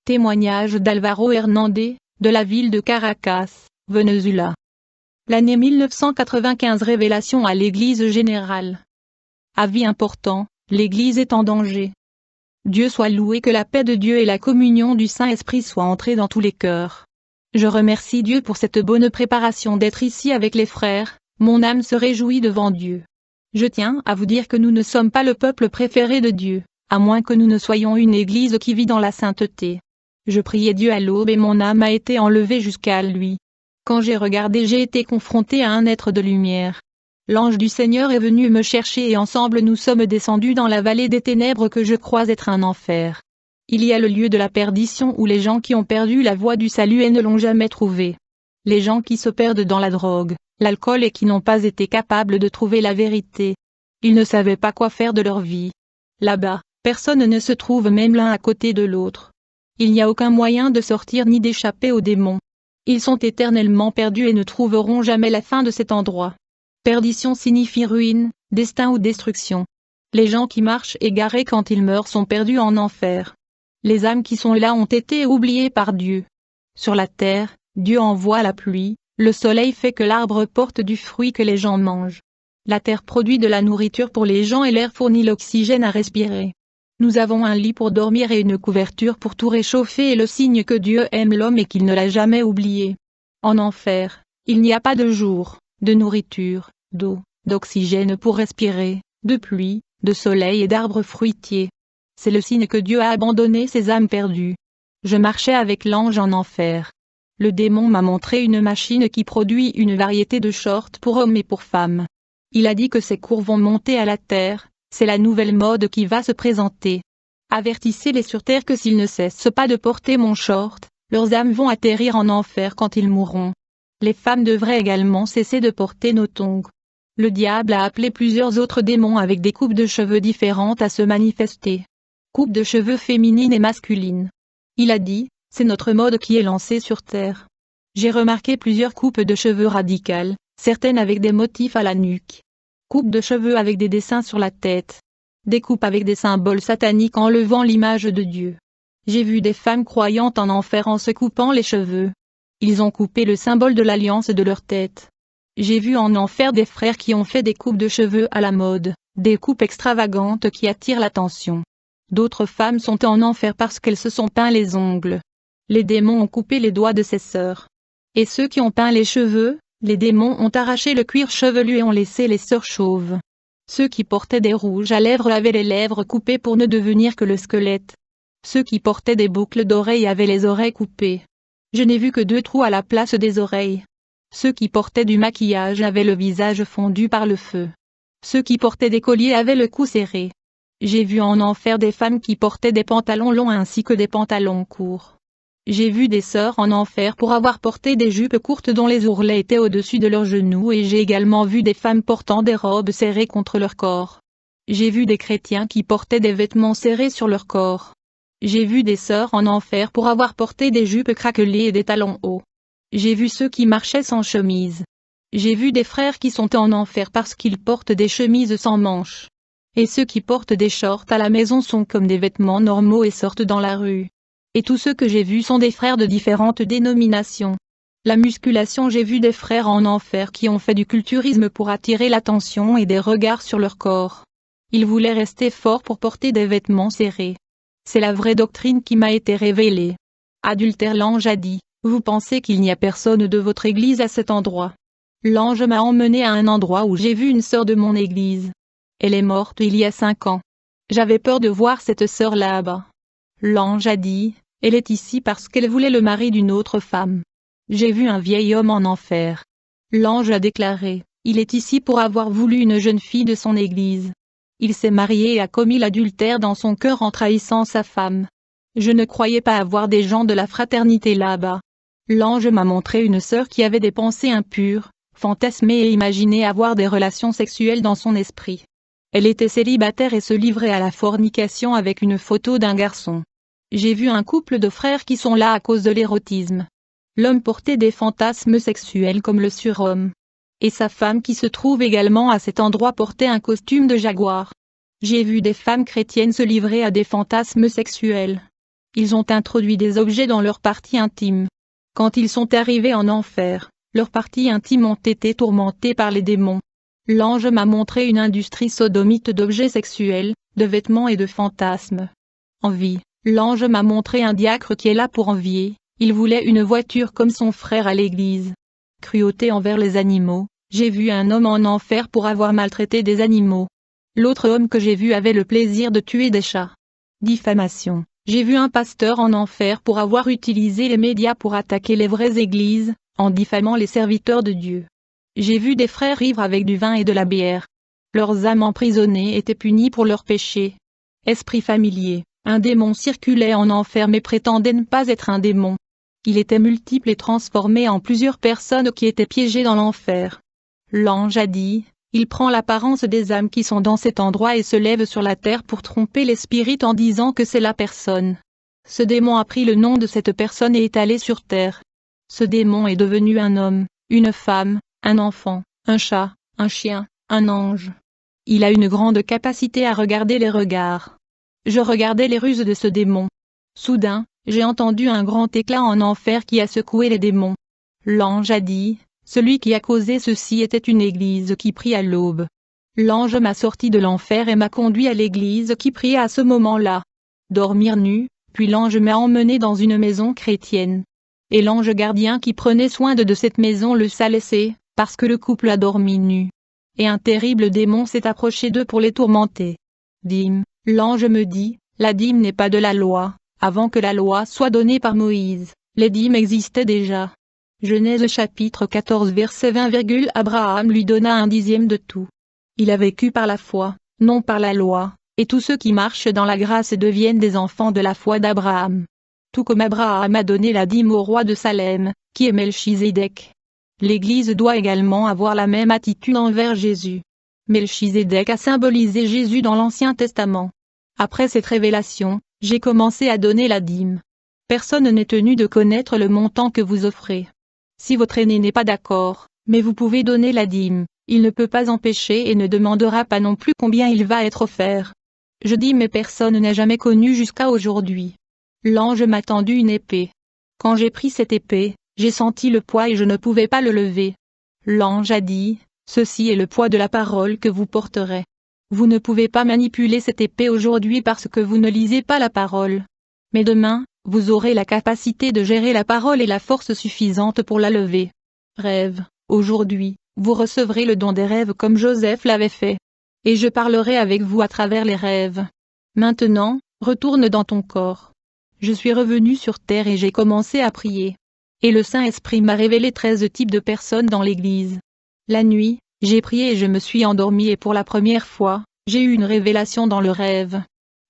Témoignage d'Alvaro Hernández, de la ville de Caracas, Venezuela. L'année 1995. Révélation à l'Église générale. Avis important, l'Église est en danger. Dieu soit loué, que la paix de Dieu et la communion du Saint-Esprit soient entrées dans tous les cœurs. Je remercie Dieu pour cette bonne préparation d'être ici avec les frères, mon âme se réjouit devant Dieu. Je tiens à vous dire que nous ne sommes pas le peuple préféré de Dieu, à moins que nous ne soyons une Église qui vit dans la sainteté. Je priais Dieu à l'aube et mon âme a été enlevée jusqu'à lui. Quand j'ai regardé, j'ai été confronté à un être de lumière. L'ange du Seigneur est venu me chercher et ensemble nous sommes descendus dans la vallée des ténèbres que je crois être un enfer. Il y a le lieu de la perdition où les gens qui ont perdu la voie du salut et ne l'ont jamais trouvée. Les gens qui se perdent dans la drogue, l'alcool et qui n'ont pas été capables de trouver la vérité. Ils ne savaient pas quoi faire de leur vie. Là-bas, personne ne se trouve même l'un à côté de l'autre. Il n'y a aucun moyen de sortir ni d'échapper aux démons. Ils sont éternellement perdus et ne trouveront jamais la fin de cet endroit. Perdition signifie ruine, destin ou destruction. Les gens qui marchent égarés quand ils meurent sont perdus en enfer. Les âmes qui sont là ont été oubliées par Dieu. Sur la terre, Dieu envoie la pluie, le soleil fait que l'arbre porte du fruit que les gens mangent. La terre produit de la nourriture pour les gens et l'air fournit l'oxygène à respirer. Nous avons un lit pour dormir et une couverture pour tout réchauffer, et le signe que Dieu aime l'homme et qu'il ne l'a jamais oublié. En enfer, il n'y a pas de jour, de nourriture, d'eau, d'oxygène pour respirer, de pluie, de soleil et d'arbres fruitiers. C'est le signe que Dieu a abandonné ses âmes perdues. Je marchais avec l'ange en enfer. Le démon m'a montré une machine qui produit une variété de shorts pour hommes et pour femmes. Il a dit que ces cours vont monter à la terre. C'est la nouvelle mode qui va se présenter. Avertissez-les sur terre que s'ils ne cessent pas de porter mon short, leurs âmes vont atterrir en enfer quand ils mourront. Les femmes devraient également cesser de porter nos tongs. Le diable a appelé plusieurs autres démons avec des coupes de cheveux différentes à se manifester. Coupes de cheveux féminines et masculines. Il a dit, c'est notre mode qui est lancée sur terre. J'ai remarqué plusieurs coupes de cheveux radicales, certaines avec des motifs à la nuque. Coupes de cheveux avec des dessins sur la tête. Des coupes avec des symboles sataniques enlevant l'image de Dieu. J'ai vu des femmes croyantes en enfer en se coupant les cheveux. Ils ont coupé le symbole de l'alliance de leur tête. J'ai vu en enfer des frères qui ont fait des coupes de cheveux à la mode, des coupes extravagantes qui attirent l'attention. D'autres femmes sont en enfer parce qu'elles se sont peint les ongles. Les démons ont coupé les doigts de ses sœurs. Et ceux qui ont peint les cheveux, les démons ont arraché le cuir chevelu et ont laissé les sœurs chauves. Ceux qui portaient des rouges à lèvres avaient les lèvres coupées pour ne devenir que le squelette. Ceux qui portaient des boucles d'oreilles avaient les oreilles coupées. Je n'ai vu que 2 trous à la place des oreilles. Ceux qui portaient du maquillage avaient le visage fondu par le feu. Ceux qui portaient des colliers avaient le cou serré. J'ai vu en enfer des femmes qui portaient des pantalons longs ainsi que des pantalons courts. J'ai vu des sœurs en enfer pour avoir porté des jupes courtes dont les ourlets étaient au-dessus de leurs genoux, et j'ai également vu des femmes portant des robes serrées contre leur corps. J'ai vu des chrétiens qui portaient des vêtements serrés sur leur corps. J'ai vu des sœurs en enfer pour avoir porté des jupes craquelées et des talons hauts. J'ai vu ceux qui marchaient sans chemise. J'ai vu des frères qui sont en enfer parce qu'ils portent des chemises sans manches. Et ceux qui portent des shorts à la maison sont comme des vêtements normaux et sortent dans la rue. Et tous ceux que j'ai vus sont des frères de différentes dénominations. La musculation, j'ai vu des frères en enfer qui ont fait du culturisme pour attirer l'attention et des regards sur leur corps. Ils voulaient rester forts pour porter des vêtements serrés. C'est la vraie doctrine qui m'a été révélée. Adultère, l'ange a dit, vous pensez qu'il n'y a personne de votre église à cet endroit. L'ange m'a emmené à un endroit où j'ai vu une sœur de mon église. Elle est morte il y a 5 ans. J'avais peur de voir cette sœur là-bas. L'ange a dit, elle est ici parce qu'elle voulait le mari d'une autre femme. J'ai vu un vieil homme en enfer. L'ange a déclaré, il est ici pour avoir voulu une jeune fille de son église. Il s'est marié et a commis l'adultère dans son cœur en trahissant sa femme. Je ne croyais pas avoir des gens de la fraternité là-bas. L'ange m'a montré une sœur qui avait des pensées impures, fantasmées et imaginé avoir des relations sexuelles dans son esprit. Elle était célibataire et se livrait à la fornication avec une photo d'un garçon. J'ai vu un couple de frères qui sont là à cause de l'érotisme. L'homme portait des fantasmes sexuels comme le surhomme. Et sa femme qui se trouve également à cet endroit portait un costume de jaguar. J'ai vu des femmes chrétiennes se livrer à des fantasmes sexuels. Ils ont introduit des objets dans leurs parties intimes. Quand ils sont arrivés en enfer, leurs parties intimes ont été tourmentées par les démons. L'ange m'a montré une industrie sodomite d'objets sexuels, de vêtements et de fantasmes. Envie. L'ange m'a montré un diacre qui est là pour envier, il voulait une voiture comme son frère à l'église. Cruauté envers les animaux, j'ai vu un homme en enfer pour avoir maltraité des animaux. L'autre homme que j'ai vu avait le plaisir de tuer des chats. Diffamation. J'ai vu un pasteur en enfer pour avoir utilisé les médias pour attaquer les vraies églises, en diffamant les serviteurs de Dieu. J'ai vu des frères ivres avec du vin et de la bière. Leurs âmes emprisonnées étaient punies pour leurs péchés. Esprit familier. Un démon circulait en enfer mais prétendait ne pas être un démon. Il était multiple et transformé en plusieurs personnes qui étaient piégées dans l'enfer. L'ange a dit, il prend l'apparence des âmes qui sont dans cet endroit et se lève sur la terre pour tromper les spirites en disant que c'est la personne. Ce démon a pris le nom de cette personne et est allé sur terre. Ce démon est devenu un homme, une femme, un enfant, un chat, un chien, un ange. Il a une grande capacité à regarder les regards. Je regardais les ruses de ce démon. Soudain, j'ai entendu un grand éclat en enfer qui a secoué les démons. L'ange a dit, celui qui a causé ceci était une église qui prie à l'aube. L'ange m'a sorti de l'enfer et m'a conduit à l'église qui priait à ce moment-là. Dormir nu, puis l'ange m'a emmené dans une maison chrétienne. Et l'ange gardien qui prenait soin de cette maison le a laissé, parce que le couple a dormi nu. Et un terrible démon s'est approché d'eux pour les tourmenter. Dîme. L'ange me dit, la dîme n'est pas de la loi, avant que la loi soit donnée par Moïse, les dîmes existaient déjà. Genèse chapitre 14 verset 20. Abraham lui donna un dixième de tout. Il a vécu par la foi, non par la loi, et tous ceux qui marchent dans la grâce deviennent des enfants de la foi d'Abraham. Tout comme Abraham a donné la dîme au roi de Salem, qui est Melchizedek. L'Église doit également avoir la même attitude envers Jésus. Melchizedek a symbolisé Jésus dans l'Ancien Testament. Après cette révélation, j'ai commencé à donner la dîme. Personne n'est tenu de connaître le montant que vous offrez. Si votre aîné n'est pas d'accord, mais vous pouvez donner la dîme, il ne peut pas empêcher et ne demandera pas non plus combien il va être offert. Je dis mais personne n'a jamais connu jusqu'à aujourd'hui. L'ange m'a tendu une épée. Quand j'ai pris cette épée, j'ai senti le poids et je ne pouvais pas le lever. L'ange a dit, ceci est le poids de la parole que vous porterez. Vous ne pouvez pas manipuler cette épée aujourd'hui parce que vous ne lisez pas la parole. Mais demain, vous aurez la capacité de gérer la parole et la force suffisante pour la lever. Rêve, aujourd'hui, vous recevrez le don des rêves comme Joseph l'avait fait. Et je parlerai avec vous à travers les rêves. Maintenant, retourne dans ton corps. Je suis revenu sur terre et j'ai commencé à prier. Et le Saint-Esprit m'a révélé 13 types de personnes dans l'Église. La nuit, j'ai prié et je me suis endormi et pour la première fois, j'ai eu une révélation dans le rêve.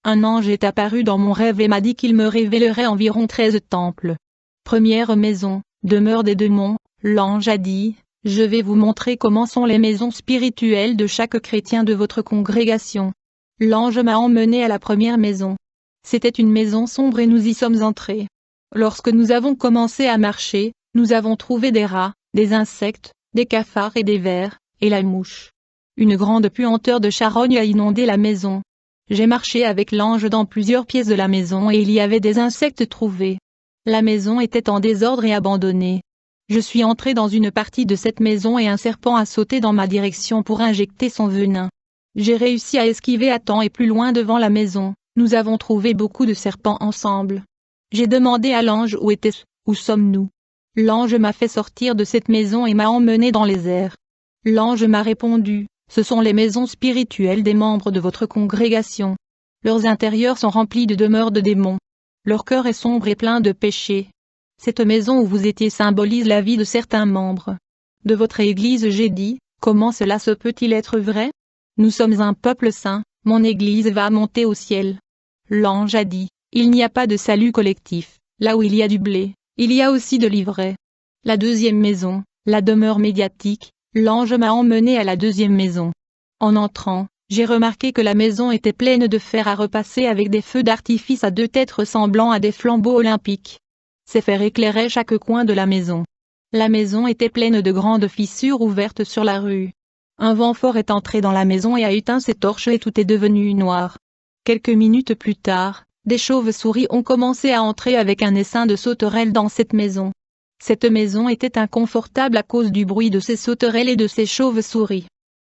Un ange est apparu dans mon rêve et m'a dit qu'il me révélerait environ 13 temples. Première maison, demeure des démons, l'ange a dit, je vais vous montrer comment sont les maisons spirituelles de chaque chrétien de votre congrégation. L'ange m'a emmené à la première maison. C'était une maison sombre et nous y sommes entrés. Lorsque nous avons commencé à marcher, nous avons trouvé des rats, des insectes, des cafards et des vers, et la mouche. Une grande puanteur de charogne a inondé la maison. J'ai marché avec l'ange dans plusieurs pièces de la maison et il y avait des insectes trouvés. La maison était en désordre et abandonnée. Je suis entré dans une partie de cette maison et un serpent a sauté dans ma direction pour injecter son venin. J'ai réussi à esquiver à temps et plus loin devant la maison, nous avons trouvé beaucoup de serpents ensemble. J'ai demandé à l'ange où était-ce, où sommes-nous? L'ange m'a fait sortir de cette maison et m'a emmené dans les airs. L'ange m'a répondu, ce sont les maisons spirituelles des membres de votre congrégation. Leurs intérieurs sont remplis de demeures de démons. Leur cœur est sombre et plein de péchés. Cette maison où vous étiez symbolise la vie de certains membres de votre Église. J'ai dit, comment cela se peut-il être vrai? Nous sommes un peuple saint, mon Église va monter au ciel. L'ange a dit, il n'y a pas de salut collectif, là où il y a du blé, il y a aussi de l'ivraie. La deuxième maison, la demeure médiatique, l'ange m'a emmené à la deuxième maison. En entrant, j'ai remarqué que la maison était pleine de fer à repasser avec des feux d'artifice à 2 têtes ressemblant à des flambeaux olympiques. Ces fers éclairaient chaque coin de la maison. La maison était pleine de grandes fissures ouvertes sur la rue. Un vent fort est entré dans la maison et a éteint ses torches et tout est devenu noir. Quelques minutes plus tard, Des chauves-souris ont commencé à entrer avec un essaim de sauterelles dans cette maison. Cette maison était inconfortable à cause du bruit de ces sauterelles et de ces chauves-souris.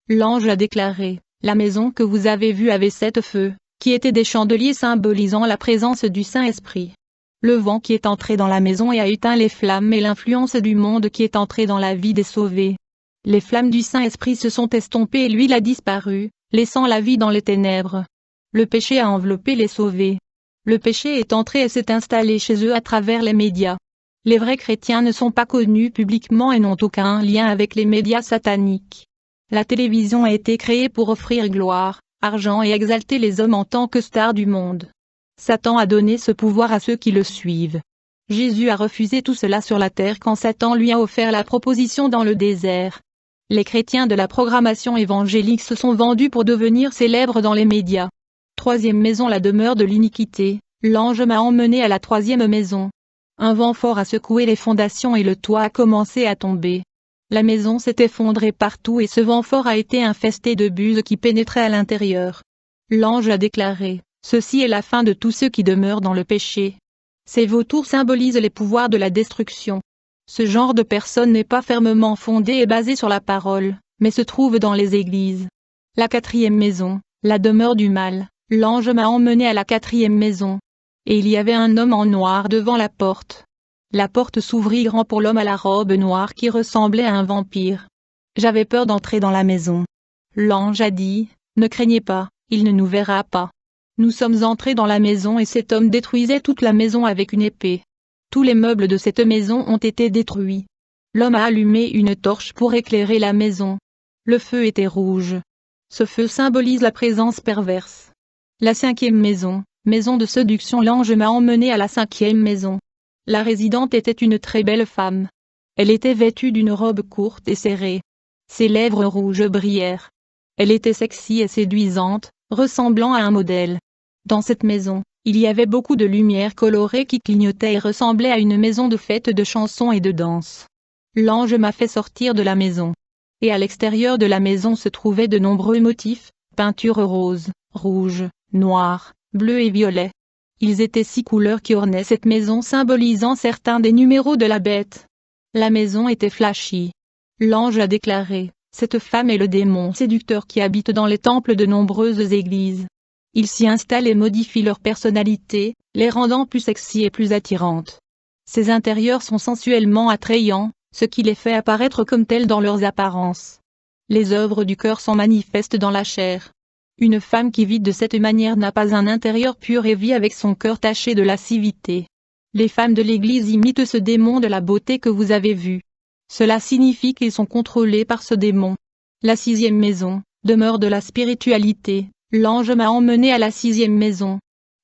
L'ange a déclaré, « La maison que vous avez vue avait 7 feux, qui étaient des chandeliers symbolisant la présence du Saint-Esprit. Le vent qui est entré dans la maison et a éteint les flammes et l'influence du monde qui est entré dans la vie des sauvés. Les flammes du Saint-Esprit se sont estompées et l'huile a disparu, laissant la vie dans les ténèbres. Le péché a enveloppé les sauvés. Le péché est entré et s'est installé chez eux à travers les médias. Les vrais chrétiens ne sont pas connus publiquement et n'ont aucun lien avec les médias sataniques. La télévision a été créée pour offrir gloire, argent et exalter les hommes en tant que stars du monde. Satan a donné ce pouvoir à ceux qui le suivent. Jésus a refusé tout cela sur la terre quand Satan lui a offert la proposition dans le désert. Les chrétiens de la programmation évangélique se sont vendus pour devenir célèbres dans les médias. Troisième maison, la demeure de l'iniquité. L'ange m'a emmené à la troisième maison. Un vent fort a secoué les fondations et le toit a commencé à tomber. La maison s'est effondrée partout et ce vent fort a été infesté de buses qui pénétraient à l'intérieur. L'ange a déclaré, « Ceci est la fin de tous ceux qui demeurent dans le péché. » Ces vautours symbolisent les pouvoirs de la destruction. Ce genre de personne n'est pas fermement fondé et basé sur la parole, mais se trouve dans les églises. La quatrième maison, la demeure du mal. L'ange m'a emmené à la quatrième maison. Et il y avait un homme en noir devant la porte. La porte s'ouvrit grand pour l'homme à la robe noire qui ressemblait à un vampire. J'avais peur d'entrer dans la maison. L'ange a dit, « Ne craignez pas, il ne nous verra pas. » Nous sommes entrés dans la maison et cet homme détruisait toute la maison avec une épée. Tous les meubles de cette maison ont été détruits. L'homme a allumé une torche pour éclairer la maison. Le feu était rouge. Ce feu symbolise la présence perverse. La cinquième maison, maison de séduction. L'ange m'a emmené à la cinquième maison. La résidente était une très belle femme. Elle était vêtue d'une robe courte et serrée. Ses lèvres rouges brillèrent. Elle était sexy et séduisante, ressemblant à un modèle. Dans cette maison, il y avait beaucoup de lumière colorée qui clignotait et ressemblait à une maison de fête de chansons et de danse. L'ange m'a fait sortir de la maison. Et à l'extérieur de la maison se trouvaient de nombreux motifs, peintures roses, rouges, noires, bleues et violets. Ils étaient 6 couleurs qui ornaient cette maison symbolisant certains des numéros de la bête. La maison était flashy. L'ange a déclaré, « Cette femme est le démon séducteur qui habite dans les temples de nombreuses églises. Il s'y installe et modifie leur personnalité, les rendant plus sexy et plus attirantes. Ses intérieurs sont sensuellement attrayants, ce qui les fait apparaître comme tels dans leurs apparences. Les œuvres du cœur sont manifestes dans la chair. Une femme qui vit de cette manière n'a pas un intérieur pur et vit avec son cœur taché de lascivité. Les femmes de l'Église imitent ce démon de la beauté que vous avez vu. Cela signifie qu'ils sont contrôlés par ce démon. La sixième maison, demeure de la spiritualité. L'ange m'a emmené à la sixième maison.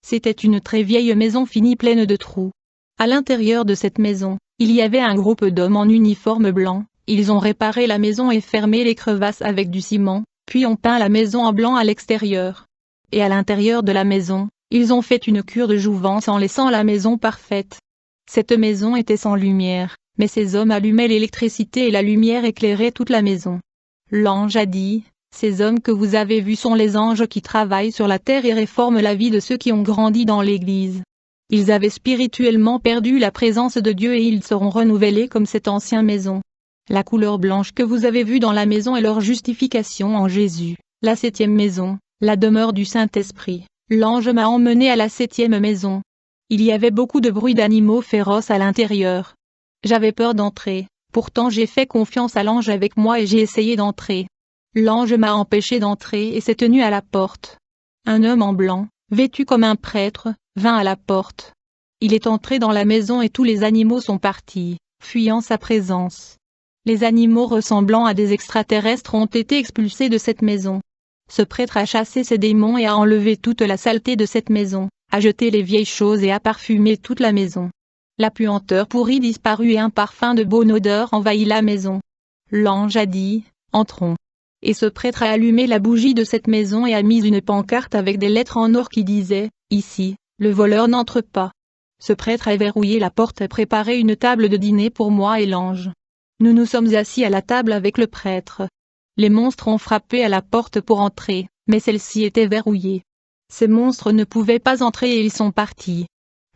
C'était une très vieille maison finie pleine de trous. À l'intérieur de cette maison, il y avait un groupe d'hommes en uniforme blanc. Ils ont réparé la maison et fermé les crevasses avec du ciment, puis ont peint la maison en blanc à l'extérieur. Et à l'intérieur de la maison, ils ont fait une cure de jouvence en laissant la maison parfaite. Cette maison était sans lumière, mais ces hommes allumaient l'électricité et la lumière éclairait toute la maison. L'ange a dit, « Ces hommes que vous avez vus sont les anges qui travaillent sur la terre et réforment la vie de ceux qui ont grandi dans l'Église. Ils avaient spirituellement perdu la présence de Dieu et ils seront renouvelés comme cette ancienne maison. La couleur blanche que vous avez vue dans la maison est leur justification en Jésus. La septième maison, la demeure du Saint-Esprit. L'ange m'a emmené à la septième maison. Il y avait beaucoup de bruit d'animaux féroces à l'intérieur. J'avais peur d'entrer, pourtant j'ai fait confiance à l'ange avec moi et j'ai essayé d'entrer. L'ange m'a empêché d'entrer et s'est tenu à la porte. Un homme en blanc, vêtu comme un prêtre, vint à la porte. Il est entré dans la maison et tous les animaux sont partis, fuyant sa présence. Les animaux ressemblant à des extraterrestres ont été expulsés de cette maison. Ce prêtre a chassé ces démons et a enlevé toute la saleté de cette maison, a jeté les vieilles choses et a parfumé toute la maison. La puanteur pourrie disparut et un parfum de bonne odeur envahit la maison. L'ange a dit, « Entrons. » Et ce prêtre a allumé la bougie de cette maison et a mis une pancarte avec des lettres en or qui disaient, « Ici, le voleur n'entre pas. » Ce prêtre a verrouillé la porte et préparé une table de dîner pour moi et l'ange. Nous nous sommes assis à la table avec le prêtre. Les monstres ont frappé à la porte pour entrer, mais celle-ci était verrouillée. Ces monstres ne pouvaient pas entrer et ils sont partis.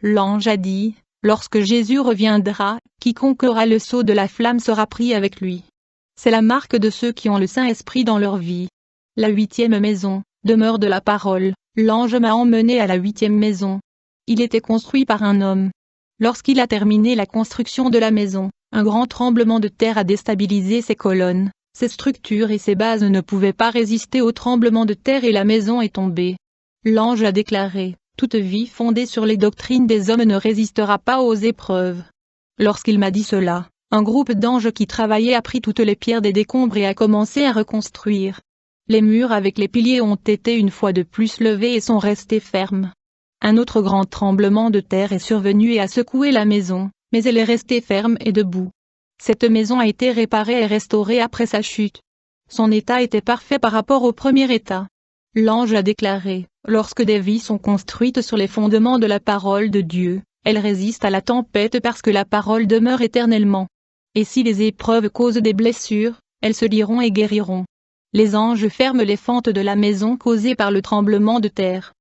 L'ange a dit, lorsque Jésus reviendra, quiconque aura le sceau de la flamme sera pris avec lui. C'est la marque de ceux qui ont le Saint-Esprit dans leur vie. La 8e maison, demeure de la parole, l'ange m'a emmené à la 8e maison. Il était construit par un homme. Lorsqu'il a terminé la construction de la maison, un grand tremblement de terre a déstabilisé ses colonnes, ses structures et ses bases ne pouvaient pas résister au tremblement de terre et la maison est tombée. L'ange a déclaré, toute vie fondée sur les doctrines des hommes ne résistera pas aux épreuves. Lorsqu'il m'a dit cela, un groupe d'anges qui travaillait a pris toutes les pierres des décombres et a commencé à reconstruire. Les murs avec les piliers ont été une fois de plus levés et sont restés fermes. Un autre grand tremblement de terre est survenu et a secoué la maison, mais elle est restée ferme et debout. Cette maison a été réparée et restaurée après sa chute. Son état était parfait par rapport au premier état. L'ange a déclaré, lorsque des vies sont construites sur les fondements de la parole de Dieu, elles résistent à la tempête parce que la parole demeure éternellement. Et si les épreuves causent des blessures, elles se lieront et guériront. Les anges ferment les fentes de la maison causée par le tremblement de terre.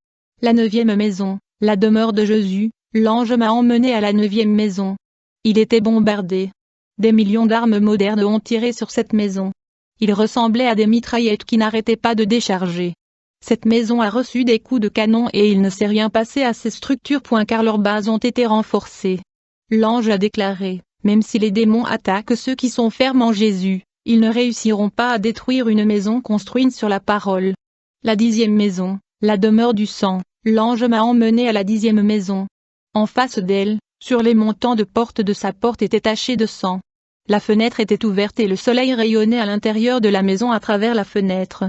La 9e maison, la demeure de Jésus, l'ange m'a emmené à la 9e maison. Il était bombardé. Des millions d'armes modernes ont tiré sur cette maison. Il ressemblait à des mitraillettes qui n'arrêtaient pas de décharger. Cette maison a reçu des coups de canon et il ne s'est rien passé à ces structures car leurs bases ont été renforcées. L'ange a déclaré, même si les démons attaquent ceux qui sont fermes en Jésus, ils ne réussiront pas à détruire une maison construite sur la parole. La 10e maison, la demeure du sang, l'ange m'a emmené à la 10e maison. En face d'elle, sur les montants de porte de sa porte étaient tachés de sang. La fenêtre était ouverte et le soleil rayonnait à l'intérieur de la maison à travers la fenêtre.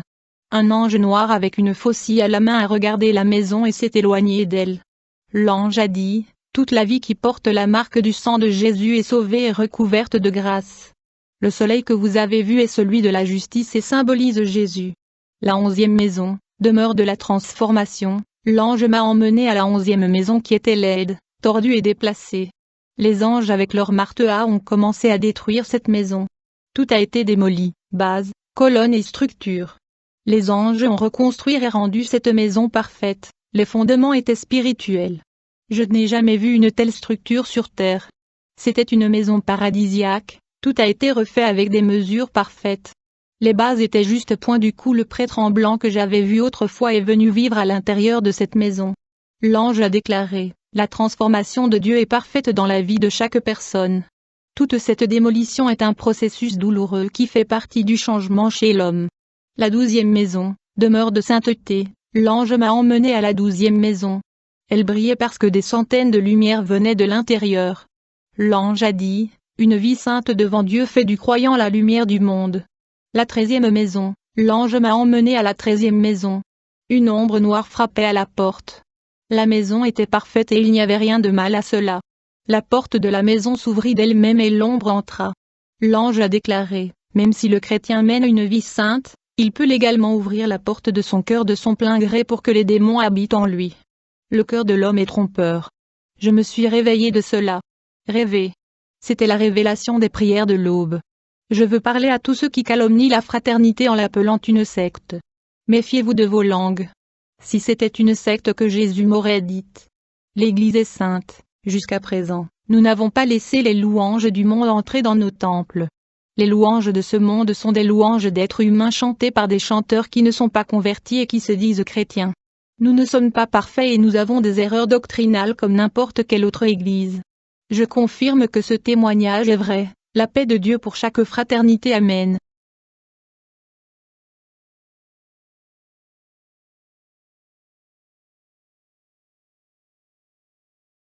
Un ange noir avec une faucille à la main a regardé la maison et s'est éloigné d'elle. L'ange a dit, toute la vie qui porte la marque du sang de Jésus est sauvée et recouverte de grâce. Le soleil que vous avez vu est celui de la justice et symbolise Jésus. La 11e maison, demeure de la transformation, l'ange m'a emmené à la 11e maison qui était laide, tordue et déplacée. Les anges avec leurs marteaux ont commencé à détruire cette maison. Tout a été démoli, bases, colonnes et structures. Les anges ont reconstruit et rendu cette maison parfaite, les fondements étaient spirituels. Je n'ai jamais vu une telle structure sur terre. C'était une maison paradisiaque, tout a été refait avec des mesures parfaites. Les bases étaient juste point du coup le prêtre en blanc que j'avais vu autrefois est venu vivre à l'intérieur de cette maison. L'ange a déclaré, la transformation de Dieu est parfaite dans la vie de chaque personne. Toute cette démolition est un processus douloureux qui fait partie du changement chez l'homme. La 12e maison, demeure de sainteté, l'ange m'a emmené à la 12e maison. Elle brillait parce que des centaines de lumières venaient de l'intérieur. L'ange a dit, une vie sainte devant Dieu fait du croyant la lumière du monde. La 13e maison, l'ange m'a emmené à la 13e maison. Une ombre noire frappait à la porte. La maison était parfaite et il n'y avait rien de mal à cela. La porte de la maison s'ouvrit d'elle-même et l'ombre entra. L'ange a déclaré, même si le chrétien mène une vie sainte, il peut légalement ouvrir la porte de son cœur de son plein gré pour que les démons habitent en lui. Le cœur de l'homme est trompeur. Je me suis réveillé de cela. Rêver. C'était la révélation des prières de l'aube. Je veux parler à tous ceux qui calomnient la fraternité en l'appelant une secte. Méfiez-vous de vos langues. Si c'était une secte que Jésus m'aurait dite. L'Église est sainte, jusqu'à présent, nous n'avons pas laissé les louanges du monde entrer dans nos temples. Les louanges de ce monde sont des louanges d'êtres humains chantées par des chanteurs qui ne sont pas convertis et qui se disent chrétiens. Nous ne sommes pas parfaits et nous avons des erreurs doctrinales comme n'importe quelle autre Église. Je confirme que ce témoignage est vrai, la paix de Dieu pour chaque fraternité. Amen.